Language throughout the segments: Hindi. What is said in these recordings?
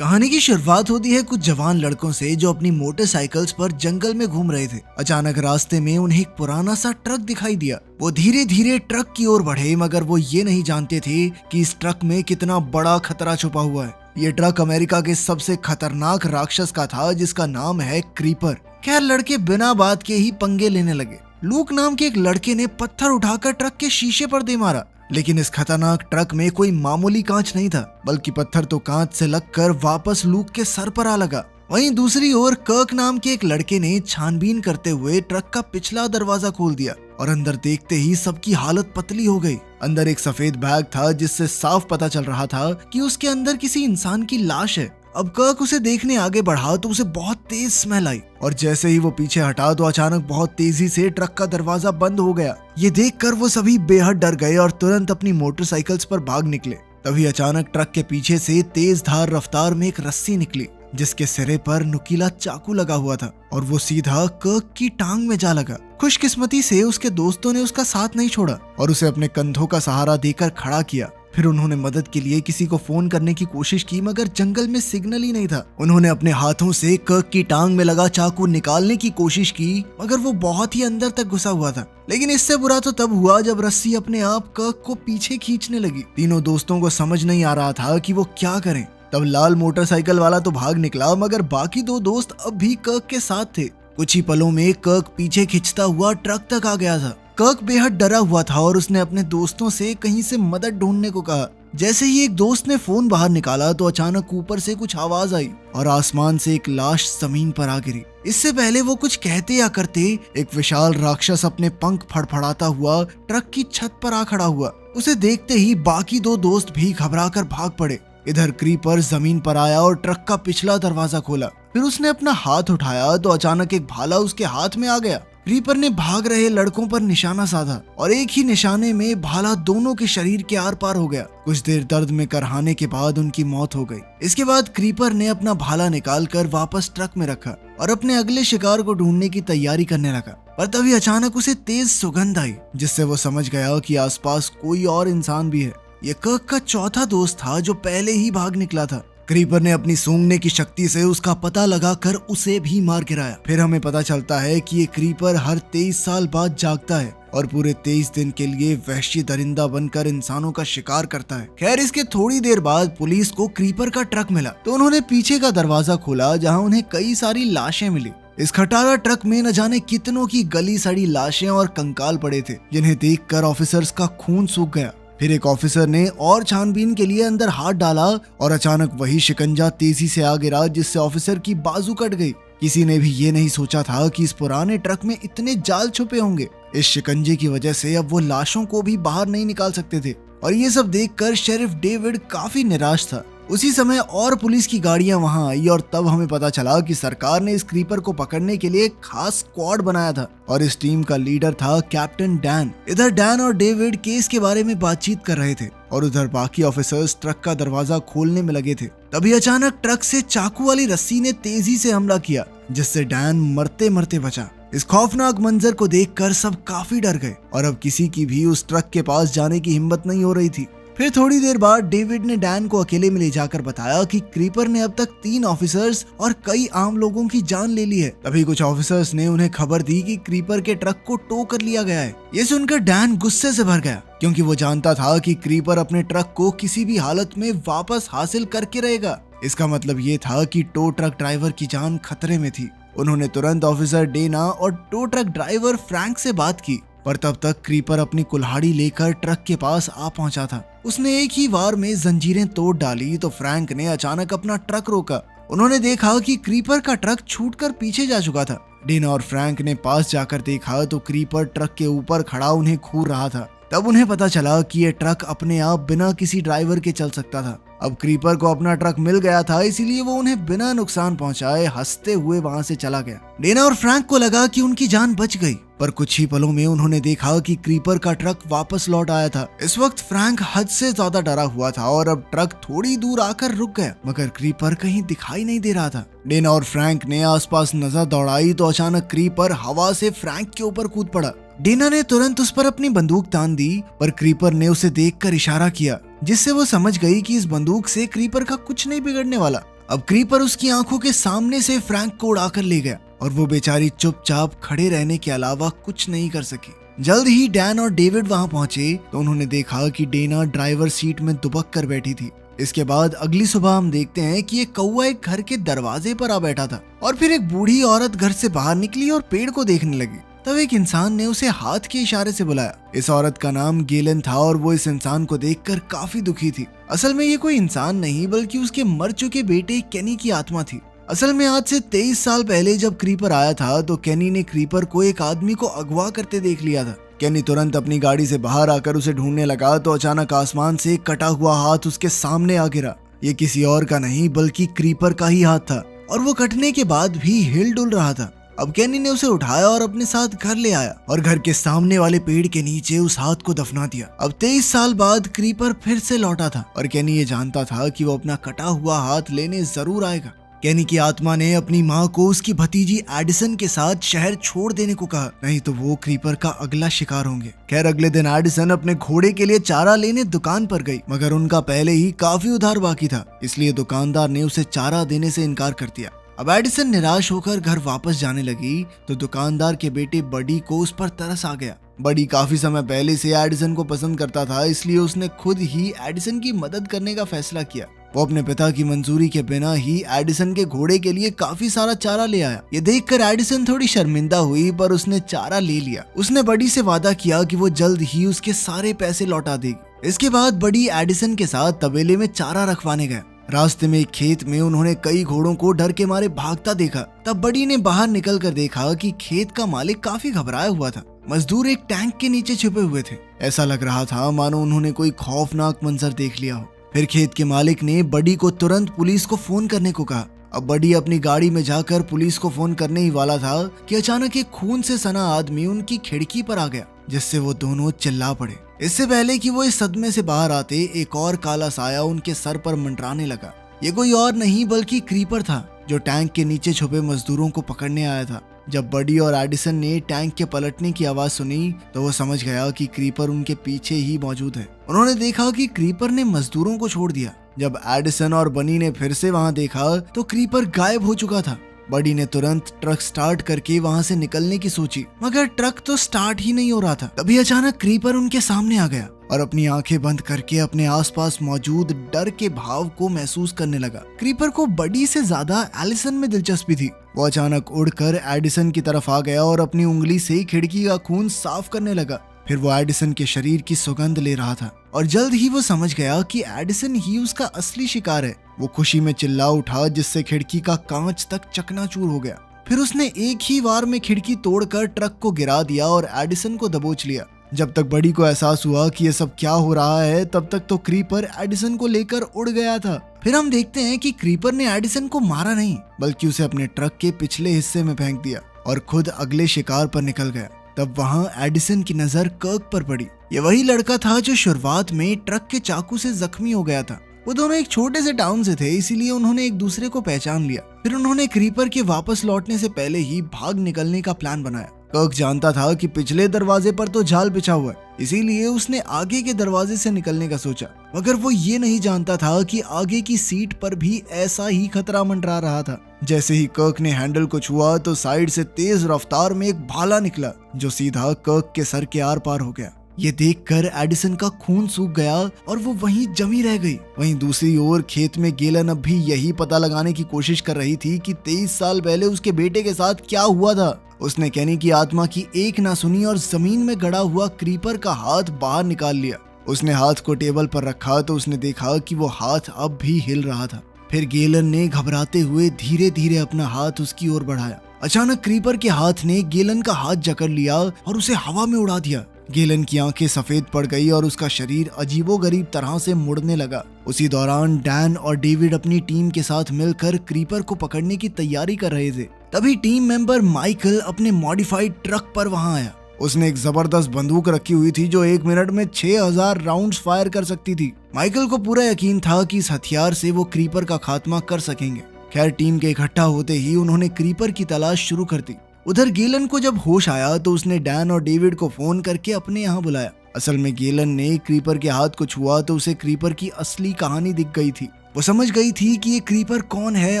कहानी की शुरुआत होती है कुछ जवान लड़कों से जो अपनी मोटरसाइकिल्स पर जंगल में घूम रहे थे। अचानक रास्ते में उन्हें एक पुराना सा ट्रक दिखाई दिया। वो धीरे धीरे ट्रक की ओर बढ़े, मगर वो ये नहीं जानते थे कि इस ट्रक में कितना बड़ा खतरा छुपा हुआ है। ये ट्रक अमेरिका के सबसे खतरनाक राक्षस का था, जिसका नाम है क्रीपर। खैर, लड़के बिना बात के ही पंगे लेने लगे। लूक नाम के एक लड़के ने पत्थर उठाकर ट्रक के शीशे पर दे मारा, लेकिन इस खतरनाक ट्रक में कोई मामूली कांच नहीं था, बल्कि पत्थर तो कांच से लगकर वापस लूक के सर पर आ लगा। वहीं दूसरी ओर कर्क नाम के एक लड़के ने छानबीन करते हुए ट्रक का पिछला दरवाजा खोल दिया और अंदर देखते ही सबकी हालत पतली हो गई। अंदर एक सफेद बैग था, जिससे साफ पता चल रहा था कि उसके अंदर किसी इंसान की लाश है। अब कर्क उसे देखने आगे बढ़ा तो उसे बहुत तेज स्मेल आई, और जैसे ही वो पीछे हटा तो अचानक बहुत तेजी से ट्रक का दरवाजा बंद हो गया। ये देखकर वो सभी बेहद डर गए और तुरंत अपनी मोटरसाइकिल्स पर भाग निकले। तभी अचानक ट्रक के पीछे से तेज धार रफ्तार में एक रस्सी निकली, जिसके सिरे पर नुकीला चाकू लगा हुआ था, और वो सीधा कर्क की टांग में जा लगा। खुशकिस्मती से उसके दोस्तों ने उसका साथ नहीं छोड़ा और उसे अपने कंधों का सहारा देकर खड़ा किया। फिर उन्होंने मदद के लिए किसी को फोन करने की कोशिश की, मगर जंगल में सिग्नल ही नहीं था। उन्होंने अपने हाथों से कर्क की टांग में लगा चाकू निकालने की कोशिश की, मगर वो बहुत ही अंदर तक घुसा हुआ था। लेकिन इससे बुरा तो तब हुआ जब रस्सी अपने आप कर्क को पीछे खींचने लगी। तीनों दोस्तों को समझ नहीं आ रहा था कि वो क्या करें। तब लाल मोटरसाइकिल वाला तो भाग निकला, मगर बाकी दो दोस्त अब भी कर्क के साथ थे। कुछ ही पलों में कर्क पीछे खिंचता हुआ ट्रक तक आ गया था। कर्क बेहद डरा हुआ था और उसने अपने दोस्तों से कहीं से मदद ढूंढने को कहा। जैसे ही एक दोस्त ने फोन बाहर निकाला तो अचानक ऊपर से कुछ आवाज आई और आसमान से एक लाश जमीन पर आ गिरी। इससे पहले वो कुछ कहते या करते, एक विशाल राक्षस अपने पंख फड़फड़ाता हुआ ट्रक की छत पर आ खड़ा हुआ। उसे देखते ही बाकी दो दोस्त भी घबराकर भाग पड़े। इधर क्रीपर जमीन पर आया और ट्रक का पिछला दरवाजा खोला। फिर उसने अपना हाथ उठाया तो अचानक एक भाला उसके हाथ में आ गया। क्रीपर ने भाग रहे लड़कों पर निशाना साधा और एक ही निशाने में भाला दोनों के शरीर के आर पार हो गया। कुछ देर दर्द में करहाने के बाद उनकी मौत हो गई। इसके बाद क्रीपर ने अपना भाला निकालकर वापस ट्रक में रखा और अपने अगले शिकार को ढूंढने की तैयारी करने लगा। पर तभी अचानक उसे तेज सुगंध आई, जिससे वो समझ गया कि आसपास कोई और इंसान भी है। ये कर्क का चौथा दोस्त था जो पहले ही भाग निकला था। क्रीपर ने अपनी सूंघने की शक्ति से उसका पता लगाकर उसे भी मार गिराया। फिर हमें पता चलता है कि ये क्रीपर हर 23 साल बाद जागता है और पूरे 23 दिन के लिए वहशी दरिंदा बनकर इंसानों का शिकार करता है। खैर, इसके थोड़ी देर बाद पुलिस को क्रीपर का ट्रक मिला तो उन्होंने पीछे का दरवाजा खोला, जहाँ उन्हें कई सारी लाशें मिली। इस खटारा ट्रक में न जाने कितनों की गली सड़ी लाशें और कंकाल पड़े थे, जिन्हें देखकर ऑफिसर्स का खून सूख गया। फिर एक ऑफिसर ने और छानबीन के लिए अंदर हाथ डाला और अचानक वही शिकंजा तेजी से आ गिरा, जिससे ऑफिसर की बाजू कट गई। किसी ने भी ये नहीं सोचा था कि इस पुराने ट्रक में इतने जाल छुपे होंगे। इस शिकंजे की वजह से अब वो लाशों को भी बाहर नहीं निकाल सकते थे, और ये सब देखकर शेरिफ डेविड काफी निराश था। उसी समय और पुलिस की गाड़ियां वहां आई और तब हमें पता चला कि सरकार ने इस क्रीपर को पकड़ने के लिए एक खास स्क्वाड बनाया था और इस टीम का लीडर था कैप्टन डैन। इधर डैन और डेविड केस के बारे में बातचीत कर रहे थे और उधर बाकी ऑफिसर्स ट्रक का दरवाजा खोलने में लगे थे। तभी अचानक ट्रक से चाकू वाली रस्सी ने तेजी से हमला किया, जिससे डैन मरते मरते बचा। इस खौफनाक मंजर को देखकर सब काफी डर गए और अब किसी की भी उस ट्रक के पास जाने की हिम्मत नहीं हो रही थी। फिर थोड़ी देर बाद डेविड ने डैन को अकेले में ले जाकर बताया कि क्रीपर ने अब तक 3 ऑफिसर्स और कई आम लोगों की जान ले ली है। तभी कुछ ऑफिसर्स ने उन्हें खबर दी कि क्रीपर के ट्रक को टो कर लिया गया है। ये सुनकर डैन गुस्से से भर गया, क्योंकि वो जानता था कि क्रीपर अपने ट्रक को किसी भी हालत में वापस हासिल करके रहेगा। इसका मतलब ये था कि टो ट्रक ड्राइवर की जान खतरे में थी। उन्होंने तुरंत ऑफिसर डेना और टो ट्रक ड्राइवर फ्रैंक से बात की, पर तब तक क्रीपर अपनी कुल्हाड़ी लेकर ट्रक के पास आ पहुंचा था। उसने एक ही वार में जंजीरें तोड़ डाली तो फ्रैंक ने अचानक अपना ट्रक रोका। उन्होंने देखा कि क्रीपर का ट्रक छूटकर पीछे जा चुका था। डेना और फ्रैंक ने पास जाकर देखा तो क्रीपर ट्रक के ऊपर खड़ा उन्हें घूर रहा था। तब उन्हें पता चला कि ये ट्रक अपने आप बिना किसी ड्राइवर के चल सकता था। अब क्रीपर को अपना ट्रक मिल गया था, इसीलिए वो उन्हें बिना नुकसान पहुंचाए हंसते हुए वहां से चला गया। डेना और फ्रैंक को लगा कि उनकी जान बच गई, पर कुछ ही पलों में उन्होंने देखा कि क्रीपर का ट्रक वापस लौट आया था। इस वक्त फ्रैंक हद से ज्यादा डरा हुआ था और अब ट्रक थोड़ी दूर आकर रुक गया, मगर क्रीपर कहीं दिखाई नहीं दे रहा था। डेना और फ्रैंक ने आसपास नजर दौड़ाई तो अचानक क्रीपर हवा से फ्रैंक के ऊपर कूद पड़ा। डेना ने तुरंत उस पर अपनी बंदूक तान दी, पर क्रीपर ने उसे देखकर इशारा किया, जिससे वो समझ गई कि इस बंदूक से क्रीपर का कुछ नहीं बिगड़ने वाला। अब क्रीपर उसकी आंखों के सामने से फ्रैंक को उड़ाकर ले गया और वो बेचारी चुपचाप खड़े रहने के अलावा कुछ नहीं कर सकी। जल्द ही डैन और डेविड वहां पहुंचे तो उन्होंने देखा कि डेना ड्राइवर सीट में दुबक कर बैठी थी। इसके बाद अगली सुबह हम देखते हैं कि एक कौवा एक घर के दरवाजे पर आ बैठा था और फिर एक बूढ़ी औरत घर से बाहर निकली और पेड़ को देखने लगी। तब एक इंसान ने उसे हाथ के इशारे से बुलाया। इस औरत का नाम गेलन था और वो इस इंसान को देखकर काफी दुखी थी। असल में ये कोई इंसान नहीं बल्कि उसके मर चुके बेटे केनी की आत्मा थी। असल में आज से 23 साल पहले जब क्रीपर आया था तो केनी ने क्रीपर को एक आदमी को अगवा करते देख लिया था। केनी तुरंत अपनी गाड़ी से बाहर आकर उसे ढूंढने लगा तो अचानक आसमान से कटा हुआ हाथ उसके सामने आ गिरा। ये किसी और का नहीं बल्कि क्रीपर का ही हाथ था और वो कटने के बाद भी हिल डुल रहा था। अब केनी ने उसे उठाया और अपने साथ घर ले आया और घर के सामने वाले पेड़ के नीचे उस हाथ को दफना दिया। अब 23 साल बाद क्रीपर फिर से लौटा था और केनी ये जानता था कि वो अपना कटा हुआ हाथ लेने जरूर आएगा। केनी की आत्मा ने अपनी माँ को उसकी भतीजी एडिसन के साथ शहर छोड़ देने को कहा, नहीं तो वो क्रीपर का अगला शिकार होंगे। खैर अगले दिन एडिसन अपने घोड़े के लिए चारा लेने दुकान पर गई मगर उनका पहले ही काफी उधार बाकी था, इसलिए दुकानदार ने उसे चारा देने से इनकार कर दिया। अब एडिसन निराश होकर घर वापस जाने लगी तो दुकानदार के बेटे बडी को उस पर तरस आ गया। बडी काफी समय पहले से एडिसन को पसंद करता था, इसलिए उसने खुद ही एडिसन की मदद करने का फैसला किया। वो अपने पिता की मंजूरी के बिना ही एडिसन के घोड़े के लिए काफी सारा चारा ले आया। ये देखकर एडिसन थोड़ी शर्मिंदा हुई पर उसने चारा ले लिया। उसने बडी से वादा किया कि वो जल्द ही उसके सारे पैसे लौटा देगी। इसके बाद बडी एडिसन के साथ तबेले में चारा रखवाने गया। रास्ते में एक खेत में उन्होंने कई घोड़ों को डर के मारे भागता देखा। तब बडी ने बाहर निकल कर देखा कि खेत का मालिक काफी घबराया हुआ था। मजदूर एक टैंक के नीचे छुपे हुए थे। ऐसा लग रहा था मानो उन्होंने कोई खौफनाक मंजर देख लिया हो। फिर खेत के मालिक ने बडी को तुरंत पुलिस को फोन करने को कहा। अब बडी अपनी गाड़ी में जाकर पुलिस को फोन करने ही वाला था कि अचानक एक खून से सना आदमी उनकी खिड़की पर आ गया, जिससे वो दोनों चिल्ला पड़े। इससे पहले कि वो इस सदमे से बाहर आते एक और काला साया उनके सर पर मंडराने लगा। ये कोई और नहीं बल्कि क्रीपर था जो टैंक के नीचे छुपे मजदूरों को पकड़ने आया था। जब बडी और एडिसन ने टैंक के पलटने की आवाज सुनी तो वो समझ गया कि क्रीपर उनके पीछे ही मौजूद है। उन्होंने देखा कि क्रीपर ने मजदूरों को छोड़ दिया। जब एडिसन और बनी ने फिर से वहां देखा तो क्रीपर गायब हो चुका था। बडी ने तुरंत ट्रक स्टार्ट करके वहां से निकलने की सोची मगर ट्रक तो स्टार्ट ही नहीं हो रहा था। तभी अचानक क्रीपर उनके सामने आ गया और अपनी आंखें बंद करके अपने आसपास मौजूद डर के भाव को महसूस करने लगा। क्रीपर को बडी से ज्यादा एलिसन में दिलचस्पी थी। वो अचानक उड़कर एडिसन की तरफ आ गया और अपनी उंगली से खिड़की का खून साफ करने लगा। फिर वो एडिसन के शरीर की सुगंध ले रहा था और जल्द ही वो समझ गया कि एडिसन ही उसका असली शिकार है। वो खुशी में चिल्ला उठा जिससे खिड़की का कांच तक चकनाचूर हो गया। फिर उसने एक ही वार में खिड़की तोड़कर ट्रक को गिरा दिया और एडिसन को दबोच लिया। जब तक बडी को एहसास हुआ कि ये सब क्या हो रहा है तब तक तो क्रीपर एडिसन को लेकर उड़ गया था। फिर हम देखते हैं कि क्रीपर ने एडिसन को मारा नहीं बल्कि उसे अपने ट्रक के पिछले हिस्से में फेंक दिया और खुद अगले शिकार पर निकल गया। तब वहाँ एडिसन की नजर कर्क पर पड़ी। ये वही लड़का था जो शुरुआत में ट्रक के चाकू से जख्मी हो गया था। वो दोनों एक छोटे से टाउन से थे, इसीलिए उन्होंने एक दूसरे को पहचान लिया। फिर उन्होंने क्रीपर के वापस लौटने से पहले ही भाग निकलने का प्लान बनाया। कर्क जानता था कि पिछले दरवाजे पर तो जाल बिछा हुआ है, इसीलिए उसने आगे के दरवाजे से निकलने का सोचा। मगर वो ये नहीं जानता था कि आगे की सीट पर भी ऐसा ही खतरा मंडरा रहा था। जैसे ही कर्क ने हैंडल को छुआ तो साइड से तेज रफ्तार में एक भाला निकला जो सीधा कर्क के सर के आर पार हो गया। ये देखकर एडिसन का खून सूख गया और वो वहीं जमी रह गई। वहीं दूसरी ओर खेत में गेलन अब भी यही पता लगाने की कोशिश कर रही थी कि 23 साल पहले उसके बेटे के साथ क्या हुआ था। उसने केनी की आत्मा की एक ना सुनी और जमीन में गड़ा हुआ क्रीपर का हाथ बाहर निकाल लिया। उसने हाथ को टेबल पर रखा तो उसने देखा कि वो हाथ अब भी हिल रहा था। फिर गेलन ने घबराते हुए धीरे धीरे अपना हाथ उसकी ओर बढ़ाया। अचानक क्रीपर के हाथ ने गेलन का हाथ जकड़ लिया और उसे हवा में उड़ा दिया। गेलन की आंखें सफेद पड़ गई और उसका शरीर अजीबोगरीब तरह से मुड़ने लगा। उसी दौरान डैन और डेविड अपनी टीम के साथ मिलकर क्रीपर को पकड़ने की तैयारी कर रहे थे। तभी टीम मेंबर माइकल अपने मॉडिफाइड ट्रक पर वहां आया। उसने एक जबरदस्त बंदूक रखी हुई थी जो 1 मिनट में 6000 राउंड्स फायर कर सकती थी। माइकल को पूरा यकीन था कि इस हथियार से वो क्रीपर का खात्मा कर सकेंगे। खैर टीम के इकट्ठा होते ही उन्होंने क्रीपर की तलाश शुरू कर दी। उधर गेलन को जब होश आया तो उसने डैन और डेविड को फोन करके अपने यहाँ बुलाया। असल में गेलन ने क्रीपर के हाथ को छुआ तो उसे क्रीपर की असली कहानी दिख गई थी। वो समझ गई थी कि ये क्रीपर कौन है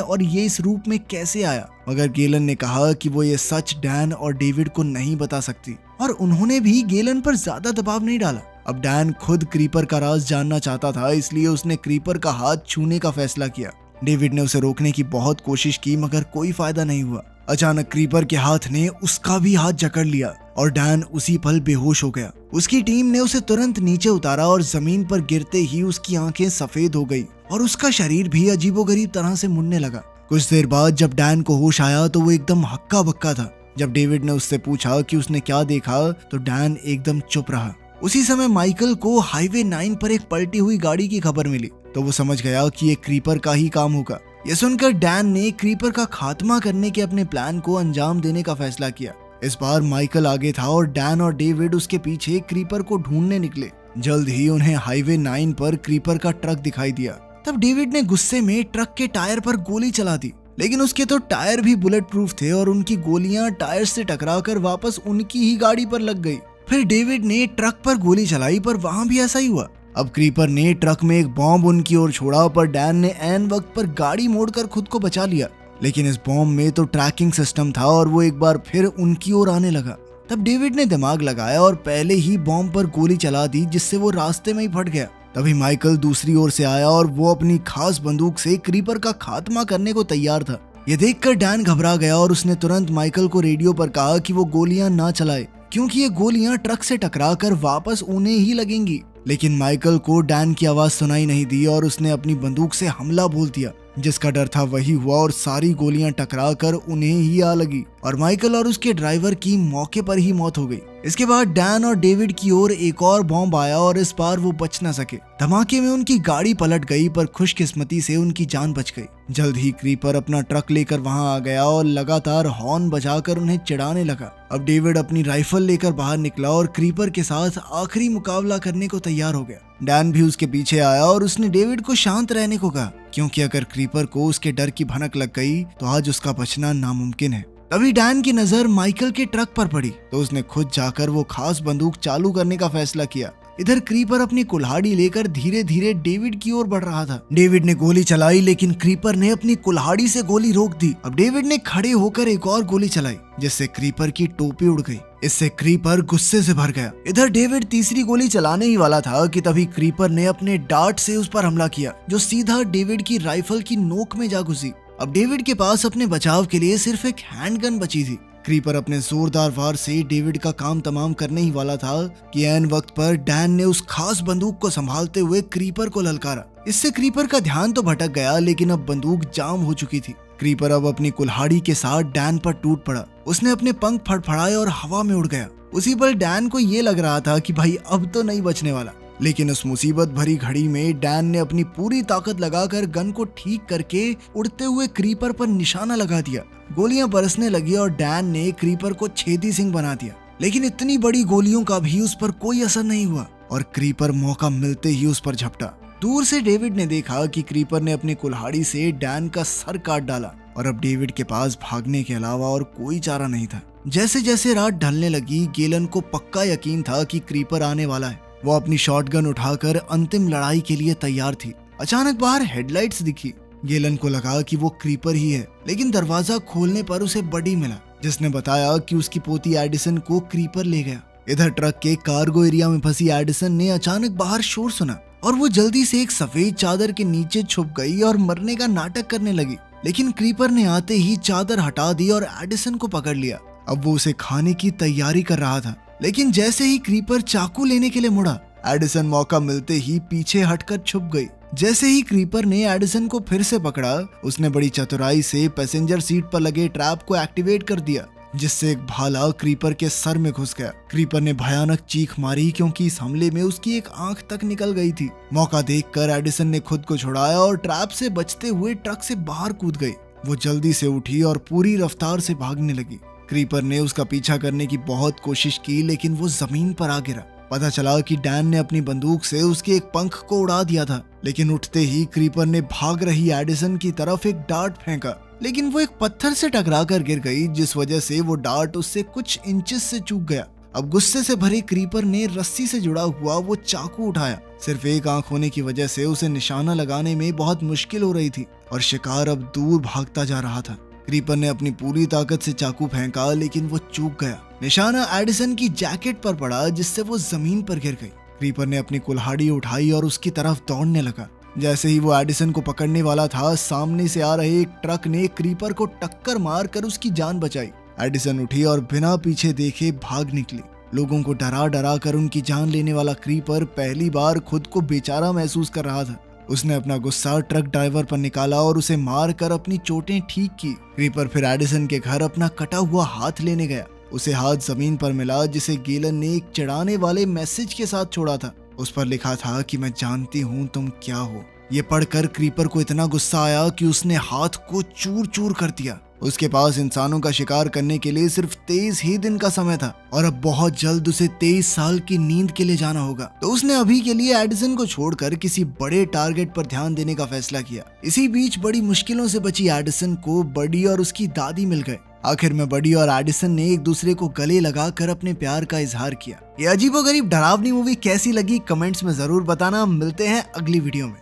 और ये इस रूप में कैसे आया, मगर गेलन ने कहा कि वो ये सच डैन और डेविड को नहीं बता सकती और उन्होंने भी गेलन पर ज्यादा दबाव नहीं डाला। अब डैन खुद क्रीपर का राज जानना चाहता था, इसलिए उसने क्रीपर का हाथ छूने का फैसला किया। डेविड ने उसे रोकने की बहुत कोशिश की मगर कोई फायदा नहीं हुआ। अचानक क्रीपर के हाथ ने उसका भी हाथ जकड़ लिया और डैन उसी पल बेहोश हो गया। उसकी टीम ने उसे तुरंत नीचे उतारा और जमीन पर गिरते ही उसकी आंखें सफेद हो गई और उसका शरीर भी अजीबोगरीब तरह से मुड़ने लगा। कुछ देर बाद जब डैन को होश आया तो वो एकदम हक्का बक्का था। जब डेविड ने उससे पूछा कि उसने क्या देखा तो डैन एकदम चुप रहा। उसी समय माइकल को हाईवे 9 पर एक पलटी हुई गाड़ी की खबर मिली तो वो समझ गया कि ये क्रीपर का ही काम होगा। ये सुनकर डैन ने क्रीपर का खात्मा करने के अपने प्लान को अंजाम देने का फैसला किया। इस बार माइकल आगे था और डैन और डेविड उसके पीछे क्रीपर को ढूंढने निकले। जल्द ही उन्हें हाईवे 9 पर क्रीपर का ट्रक दिखाई दिया। तब डेविड ने गुस्से में ट्रक के टायर पर गोली चला दी, लेकिन उसके तो टायर भी बुलेट प्रूफ थे और उनकी गोलियां टायर से टकराकर वापस उनकी ही गाड़ी पर लग गई। फिर डेविड ने ट्रक पर गोली चलाई पर वहां भी ऐसा ही हुआ। अब क्रीपर ने ट्रक में एक बॉम्ब उनकी ओर छोड़ा पर डैन ने ऐन वक्त पर गाड़ी मोड़कर खुद को बचा लिया, लेकिन इस बॉम्ब में तो ट्रैकिंग सिस्टम था और वो एक बार फिर उनकी ओर आने लगा। तब डेविड ने दिमाग लगाया और पहले ही बॉम्ब पर गोली चला दी, जिससे वो रास्ते में ही फट गया। तभी माइकल दूसरी ओर से आया और वो अपनी खास बंदूक से क्रीपर का खात्मा करने को तैयार था। ये देखकर डैन घबरा गया और उसने तुरंत माइकल को रेडियो पर कहा कि वो गोलियां ना चलाए, क्योंकि ये गोलियां ट्रक से टकराकर वापस उन्हें ही लगेंगी। लेकिन माइकल को डैन की आवाज सुनाई नहीं दी और उसने अपनी बंदूक से हमला बोल दिया। जिसका डर था वही हुआ और सारी गोलियां टकराकर उन्हें ही आ लगी और माइकल और उसके ड्राइवर की मौके पर ही मौत हो गई। इसके बाद डैन और डेविड की ओर एक और बॉम्ब आया और इस बार वो बच न सके। धमाके में उनकी गाड़ी पलट गई पर खुशकिस्मती से उनकी जान बच गई। जल्द ही क्रीपर अपना ट्रक लेकर वहां आ गया और लगातार हॉर्न बजाकर उन्हें चिढ़ाने लगा। अब डेविड अपनी राइफल लेकर बाहर निकला और क्रीपर के साथ आखिरी मुकाबला करने को तैयार हो गया। डैन भी उसके पीछे आया और उसने डेविड को शांत रहने को कहा, क्योंकि अगर क्रीपर को उसके डर की भनक लग गई तो आज उसका बचना नामुमकिन है। तभी डैन की नजर माइकल के ट्रक पर पड़ी तो उसने खुद जाकर वो खास बंदूक चालू करने का फैसला किया। इधर क्रीपर अपनी कुल्हाड़ी लेकर धीरे धीरे डेविड की ओर बढ़ रहा था। डेविड ने गोली चलाई लेकिन क्रीपर ने अपनी कुल्हाड़ी से गोली रोक दी। अब डेविड ने खड़े होकर एक और गोली चलाई, जिससे क्रीपर की टोपी उड़ गई। इससे क्रीपर गुस्से से भर गया। इधर डेविड तीसरी गोली चलाने ही वाला था कि तभी क्रीपर ने अपने डार्ट से उस पर हमला किया, जो सीधा डेविड की राइफल की नोक में जा घुसी। अब डेविड के पास अपने बचाव के लिए सिर्फ एक हैंडगन बची थी। क्रीपर अपने जोरदार वार से डेविड का काम तमाम करने ही वाला था कि ऐन वक्त पर डैन ने उस खास बंदूक को संभालते हुए क्रीपर को ललकारा। इससे क्रीपर का ध्यान तो भटक गया, लेकिन अब बंदूक जाम हो चुकी थी। क्रीपर अब अपनी कुल्हाड़ी के साथ डैन पर टूट पड़ा। उसने अपने पंख फड़फड़ाए और हवा में उड़ गया। उसी पर डैन को ये लग रहा था कि भाई अब तो नहीं बचने वाला, लेकिन उस मुसीबत भरी घड़ी में डैन ने अपनी पूरी ताकत लगाकर गन को ठीक करके उड़ते हुए क्रीपर पर निशाना लगा दिया। गोलियां बरसने लगी और डैन ने क्रीपर को छेदी सिंह बना दिया, लेकिन इतनी बड़ी गोलियों का भी उस पर कोई असर नहीं हुआ और क्रीपर मौका मिलते ही उस पर झपटा। दूर से डेविड ने देखा कि क्रीपर ने अपनी कुल्हाड़ी से डैन का सर काट डाला और अब डेविड के पास भागने के अलावा और कोई चारा नहीं था। जैसे जैसे रात ढलने लगी, गेलन को पक्का यकीन था कि क्रीपर आने वाला है। वो अपनी शॉटगन उठाकर अंतिम लड़ाई के लिए तैयार थी। अचानक बाहर हेडलाइट्स दिखी। गेलन को लगा कि वो क्रीपर ही है, लेकिन दरवाजा खोलने पर उसे बडी मिला, जिसने बताया कि उसकी पोती एडिसन को क्रीपर ले गया। इधर ट्रक के कार्गो एरिया में फंसी एडिसन ने अचानक बाहर शोर सुना और वो जल्दी से एक सफेद चादर के नीचे छुप गई और मरने का नाटक करने लगी। लेकिन क्रीपर ने आते ही चादर हटा दी और एडिसन को पकड़ लिया। अब वो उसे खाने की तैयारी कर रहा था, लेकिन जैसे ही क्रीपर चाकू लेने के लिए मुड़ा, एडिसन मौका मिलते ही पीछे हटकर छुप गई। जैसे ही क्रीपर ने एडिसन को फिर से पकड़ा, उसने बड़ी चतुराई से पैसेंजर सीट पर लगे ट्रैप को एक्टिवेट कर दिया, जिससे एक भाला क्रीपर के सर में घुस गया। क्रीपर ने भयानक चीख मारी, क्योंकि इस हमले में उसकी एक आंख तक निकल गई थी। मौका देखकर एडिसन ने खुद को छुड़ाया और ट्रैप से बचते हुए ट्रक से बाहर कूद गई। वो जल्दी से उठी और पूरी रफ्तार से भागने लगी। क्रीपर ने उसका पीछा करने की बहुत कोशिश की, लेकिन वो जमीन पर आ गिरा। पता चला कि डैन ने अपनी बंदूक से उसके एक पंख को उड़ा दिया था, लेकिन उठते ही क्रीपर ने भाग रही एडिसन की तरफ एक डार्ट फेंका, लेकिन वो एक पत्थर से टकराकर गिर गई, जिस वजह से वो डार्ट उससे कुछ इंचेस से चूक गया। अब गुस्से से भरे क्रीपर ने रस्सी से जुड़ा हुआ वो चाकू उठाया। सिर्फ एक आंख होने की वजह से उसे निशाना लगाने में बहुत मुश्किल हो रही थी और शिकार अब दूर भागता जा रहा था। क्रीपर ने अपनी पूरी ताकत से चाकू फेंका, लेकिन वो चूक गया। निशाना एडिसन की जैकेट पर पड़ा, जिससे वो जमीन पर गिर गई। क्रीपर ने अपनी कुल्हाड़ी उठाई और उसकी तरफ दौड़ने लगा। जैसे ही वो एडिसन को पकड़ने वाला था, सामने से आ रहे एक ट्रक ने क्रीपर को टक्कर मारकर उसकी जान बचाई। एडिसन उठी और बिना पीछे देखे भाग निकली। लोगों को डरा डरा कर उनकी जान लेने वाला क्रीपर पहली बार खुद को बेचारा महसूस कर रहा था। उसने अपना गुस्सा ट्रक ड्राइवर पर निकाला और उसे मार कर अपनी चोटें ठीक की। क्रीपर फिर एडिसन के घर अपना कटा हुआ हाथ लेने गया। उसे हाथ जमीन पर मिला, जिसे गेलन ने एक चिढ़ाने वाले मैसेज के साथ छोड़ा था। उस पर लिखा था कि मैं जानती हूँ तुम क्या हो। ये पढ़कर क्रीपर को इतना गुस्सा आया कि उसने हाथ को चूर चूर कर दिया। उसके पास इंसानों का शिकार करने के लिए सिर्फ 23 ही दिन का समय था और अब बहुत जल्द उसे 23 साल की नींद के लिए जाना होगा। तो उसने अभी के लिए एडिसन को छोड़कर किसी बड़े टारगेट पर ध्यान देने का फैसला किया। इसी बीच बड़ी मुश्किलों से बची एडिसन को बडी और उसकी दादी मिल गए। आखिर में बडी और एडिसन ने एक दूसरे को गले लगाकर अपने प्यार का इजहार किया। ये अजीबोगरीब डरावनी मूवी कैसी लगी कमेंट्स में जरूर बताना। मिलते हैं अगली वीडियो में।